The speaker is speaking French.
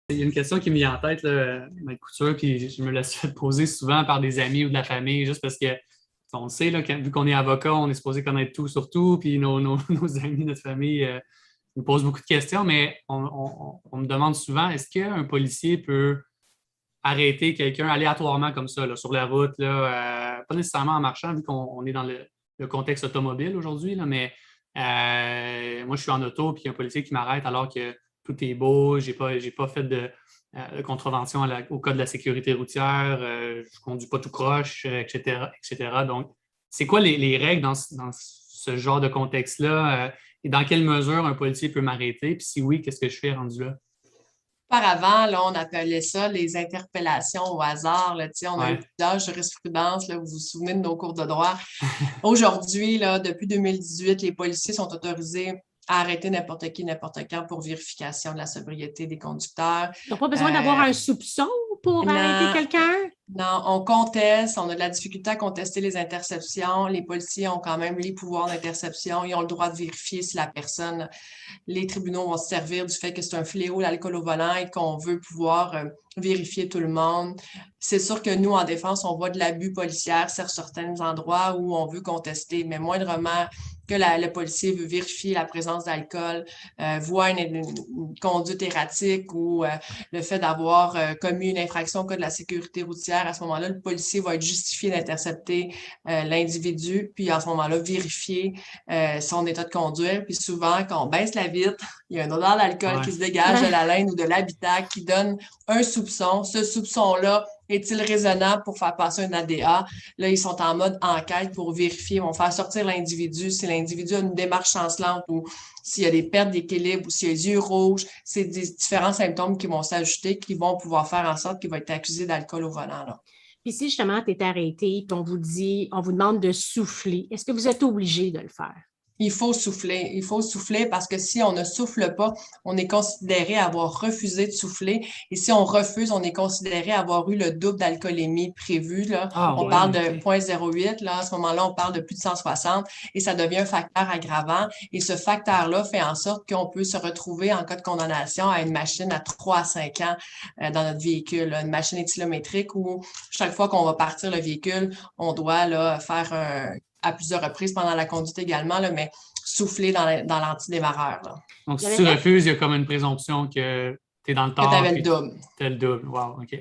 Il y a une question qui me vient en tête, là, Maître Couture, puis je me la suis fait poser souvent par des amis ou de la famille, juste parce que on le sait, là, vu qu'on est avocat, on est supposé connaître tout sur tout, puis nos amis, notre famille nous posent beaucoup de questions, mais on me demande souvent, est-ce qu'un policier peut arrêter quelqu'un aléatoirement comme ça, là, sur la route, là, pas nécessairement en marchant, vu qu'on est dans le contexte automobile aujourd'hui, là, mais moi, je suis en auto, puis il y a un policier qui m'arrête alors que tout est beau, j'ai pas fait de contravention au code de la sécurité routière, je conduis pas tout croche, etc., etc. Donc, c'est quoi les règles dans ce genre de contexte-là, et dans quelle mesure un policier peut m'arrêter? Puis si oui, qu'est-ce que je fais rendu là? Auparavant, là, on appelait ça les interpellations au hasard. Là, tu sais, on a eu Ouais. plusieurs jurisprudences, là, vous vous souvenez de nos cours de droit. Aujourd'hui, là, depuis 2018, les policiers sont autorisés à arrêter n'importe qui, n'importe quand pour vérification de la sobriété des conducteurs. Ils n'ont pas besoin d'avoir Euh, un soupçon pour arrêter non, quelqu'un? non, on conteste, on a de la difficulté à contester les interceptions. Les policiers ont quand même les pouvoirs d'interception. Ils ont le droit de vérifier si la personne, les tribunaux vont se servir du fait que c'est un fléau, l'alcool au volant, et qu'on veut pouvoir vérifier tout le monde. C'est sûr que nous, en défense, on voit de l'abus policier sur certains endroits où on veut contester, mais moindrement que le policier veut vérifier la présence d'alcool, voit une conduite erratique ou le fait d'avoir commis une infraction au code de la sécurité routière, à ce moment-là, le policier va être justifié d'intercepter l'individu, puis à ce moment-là, vérifier son état de conduire. Puis souvent, quand on baisse la vitre, il y a un odeur d'alcool Ouais. qui se dégage de la laine ou de l'habitacle qui donne un soupçon. Ce soupçon-là est-il raisonnable pour faire passer un ADA? Là, ils sont en mode enquête pour vérifier, ils vont faire sortir l'individu. Si l'individu a une démarche chancelante ou s'il y a des pertes d'équilibre ou s'il y a les yeux rouges, c'est des différents symptômes qui vont s'ajouter, qui vont pouvoir faire en sorte qu'il va être accusé d'alcool au volant, là. Puis si justement tu es arrêté, puis on vous demande de souffler, est-ce que vous êtes obligé de le faire? Il faut souffler parce que si on ne souffle pas, on est considéré avoir refusé de souffler. Et si on refuse, on est considéré avoir eu le double d'alcoolémie prévu, là. Ah On ouais, parle de OK. 0,08, là. À ce moment-là, on parle de plus de 160 et ça devient un facteur aggravant. Et ce facteur-là fait en sorte qu'on peut se retrouver en cas de condamnation à une machine à 3 à 5 ans dans notre véhicule, là. Une machine éthylométrique où chaque fois qu'on va partir le véhicule, on doit là, faire à plusieurs reprises pendant la conduite également, là, mais souffler dans l'antidémarreur, là, Donc, si J'avais tu fait refuses, il y a comme une présomption que tu es dans le que tu tort avais le puis double. tu as le double. Wow, OK.